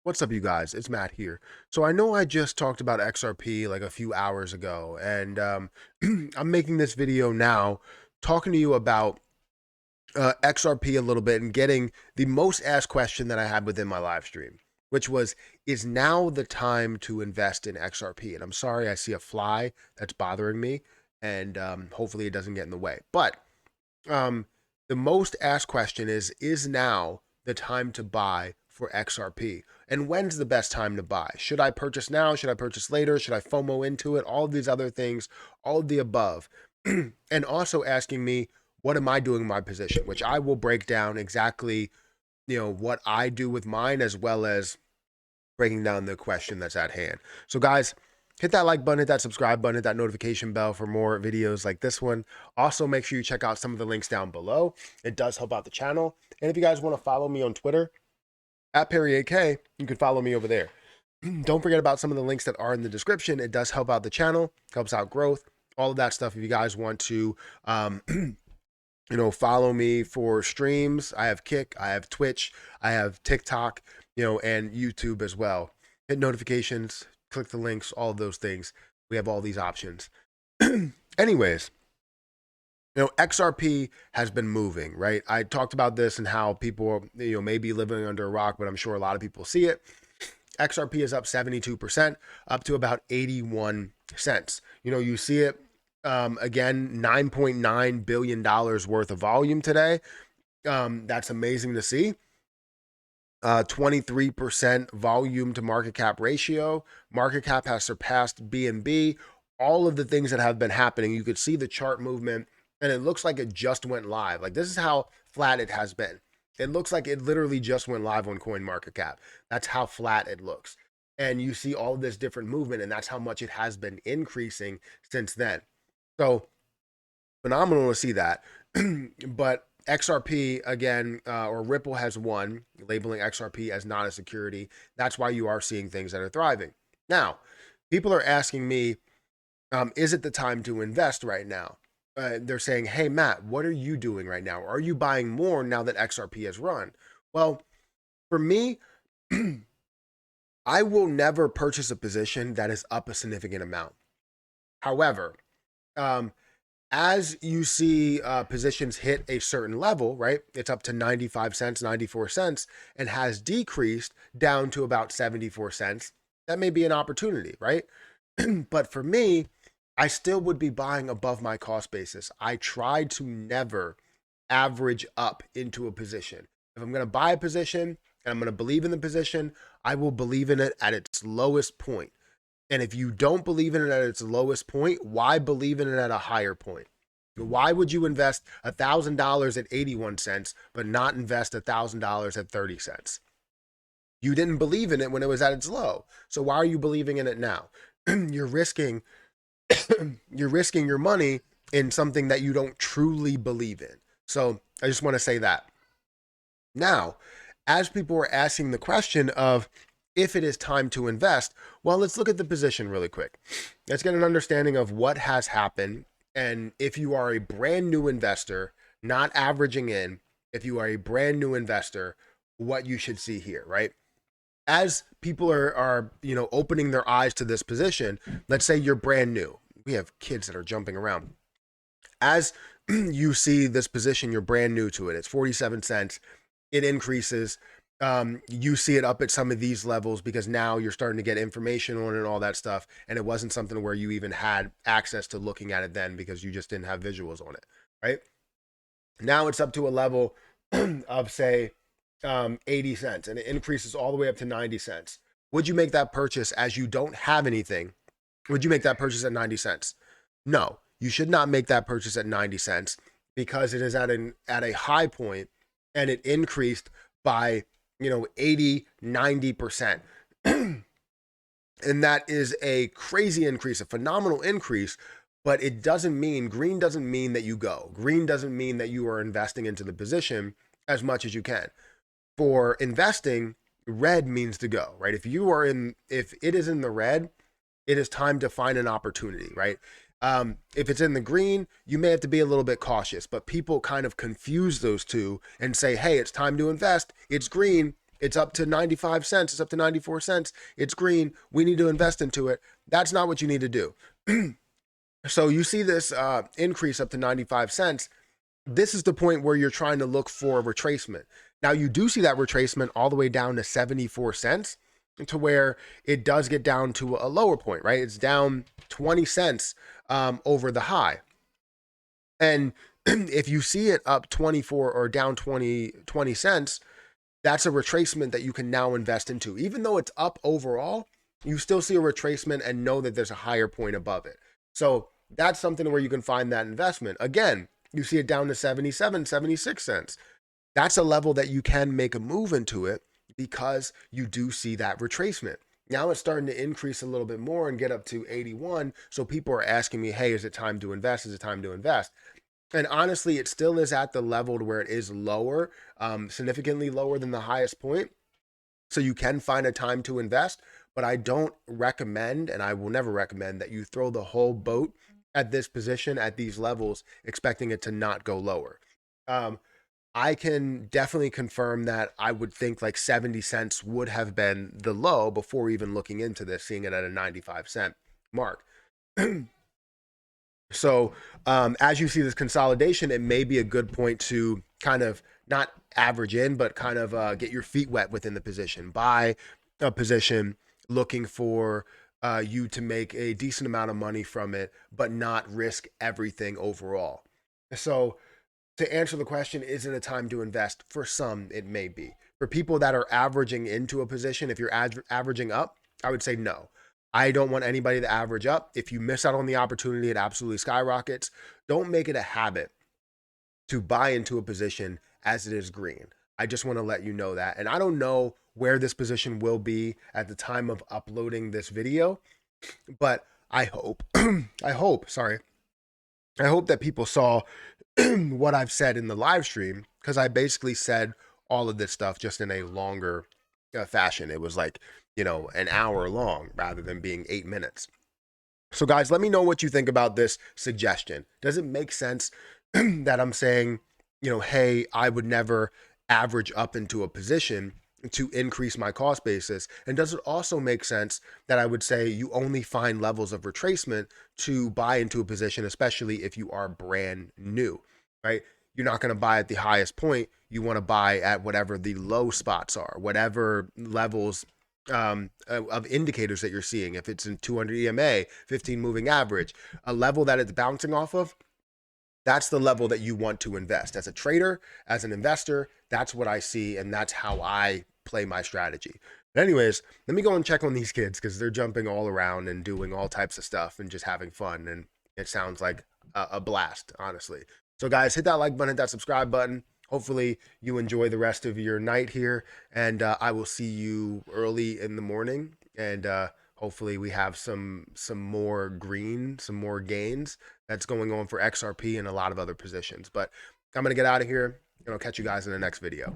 What's up, you guys? It's Matt here. So I know I just talked about XRP like a few hours ago, and I'm making this video now talking to you about XRP a little bit and getting the most asked question that I had within my live stream, which was, is now the time to invest in XRP? And I'm sorry, I see a fly that's bothering me, and hopefully it doesn't get in the way. But um, the most asked question is now the time to buy for XRP? And when's the best time to buy? Should I purchase now? Should I purchase later? Should I FOMO into it? All of these other things, all of the above. And also asking me, what am I doing in my position? Which I will break down exactly, what I do with mine, as well as breaking down the question that's at hand. So, guys, hit that like button, hit that subscribe button, hit that notification bell for more videos like this one. Also, make sure you check out some of the links down below. It does help out the channel. And if you guys want to follow me on Twitter, at Perry8K, you can follow me over there. Don't forget about some of the links that are in the description. It does help out the channel, helps out growth, all of that stuff. If you guys want to, follow me for streams, I have Kick, I have Twitch, I have TikTok, and YouTube as well. Hit notifications, click the links, all of those things. We have all these options. Anyways, XRP has been moving, right? I talked about this and how people, may be living under a rock, but I'm sure a lot of people see it. XRP is up 72%, up to about 81 cents. You see it again, $9.9 billion worth of volume today. That's amazing to see. 23% volume to market cap ratio. Market cap has surpassed BNB. All of the things that have been happening, you could see the chart movement, and it looks like it just went live. Like, this is how flat it has been. It looks like it literally just went live on CoinMarketCap. That's how flat it looks. And you see all this different movement, and that's how much it has been increasing since then. So phenomenal to see that. But XRP, again, or Ripple has won, labeling XRP as not a security. That's why you are seeing things that are thriving. Now, people are asking me, is it the time to invest right now? They're saying, hey, Matt, what are you doing right now? Are you buying more now that XRP has run? Well, for me, I will never purchase a position that is up a significant amount. However, as you see positions hit a certain level, right? It's up to 95 cents, 94 cents, and has decreased down to about 74 cents. That may be an opportunity, right? But for me, I still would be buying above my cost basis. I try to never average up into a position. If I'm going to buy a position and I'm going to believe in the position, I will believe in it at its lowest point. And if you don't believe in it at its lowest point, why believe in it at a higher point? Why would you invest $1,000 at 81 cents, but not invest $1,000 at 30 cents? You didn't believe in it when it was at its low. So why are you believing in it now? You're risking your money in something that you don't truly believe in. So I just want to say that. Now, as people are asking the question of if it is time to invest, well, let's look at the position really quick. Let's get an understanding of what has happened. And if you are a brand new investor, not averaging in, if you are a brand new investor, what you should see here, right? As people are opening their eyes to this position, let's say you're brand new. We have kids that are jumping around. As you see this position, you're brand new to it. It's 47 cents. It increases. You see it up at some of these levels because now you're starting to get information on it and all that stuff. And it wasn't something where you even had access to looking at it then because you just didn't have visuals on it, right? Now it's up to a level of, say, 80 cents, and it increases all the way up to 90 cents. Would you make that purchase as you don't have anything? Would you make that purchase at 90 cents? No, you should not make that purchase at 90 cents because it is at a high point and it increased by 80, 90%. And that is a crazy increase, a phenomenal increase, but green doesn't mean that you go. Green doesn't mean that you are investing into the position as much as you can. For investing, red means to go, right? If it is in the red, it is time to find an opportunity, right? If it's in the green, you may have to be a little bit cautious, but people kind of confuse those two and say, hey, it's time to invest. It's green. it's up to 95 cents, it's up to 94 cents, it's green, we need to invest into it. That's not what you need to do. So you see this increase up to 95 cents. This is the point where you're trying to look for a retracement. Now you do see that retracement all the way down to 74 cents, to where it does get down to a lower point, right? It's down 20 cents over the high. And if you see it up 24 or down 20 cents, that's a retracement that you can now invest into. Even though it's up overall, you still see a retracement and know that there's a higher point above it. So that's something where you can find that investment. Again, you see it down to 77, 76 cents. That's a level that you can make a move into it because you do see that retracement. Now it's starting to increase a little bit more and get up to 81. So people are asking me, hey, is it time to invest? Is it time to invest? And honestly, it still is at the level to where it is lower, significantly lower than the highest point. So you can find a time to invest, but I don't recommend, and I will never recommend, that you throw the whole boat at this position at these levels, expecting it to not go lower. I can definitely confirm that I would think like 70 cents would have been the low before even looking into this, seeing it at a 95-cent mark. So as you see this consolidation, it may be a good point to kind of not average in, but kind of get your feet wet within the position. Buy a position looking for you to make a decent amount of money from it, but not risk everything overall. So to answer the question, is it a time to invest? For some, it may be. For people that are averaging into a position, if you're averaging up, I would say no. I don't want anybody to average up. If you miss out on the opportunity, it absolutely skyrockets. Don't make it a habit to buy into a position as it is green. I just want to let you know that. And I don't know where this position will be at the time of uploading this video, but I hope, I hope that people saw what I've said in the live stream, because I basically said all of this stuff just in a longer fashion. It was like, an hour long rather than being 8 minutes. So guys, let me know what you think about this suggestion. Does it make sense that I'm saying, hey, I would never average up into a position to increase my cost basis? And does it also make sense that I would say you only find levels of retracement to buy into a position, especially if you are brand new, right? You're not going to buy at the highest point. You want to buy at whatever the low spots are, whatever levels of indicators that you're seeing. If it's in 200 EMA, 15 moving average, a level that it's bouncing off of, that's the level that you want to invest. As a trader, as an investor, that's what I see, and that's how I play my strategy. But anyways, let me go and check on these kids, because they're jumping all around and doing all types of stuff and just having fun, and it sounds like a blast, honestly. So guys, hit that like button, hit that subscribe button. Hopefully you enjoy the rest of your night here, and I will see you early in the morning, and hopefully we have some more green, some more gains that's going on for XRP and a lot of other positions. But I'm going to get out of here, and I'll catch you guys in the next video.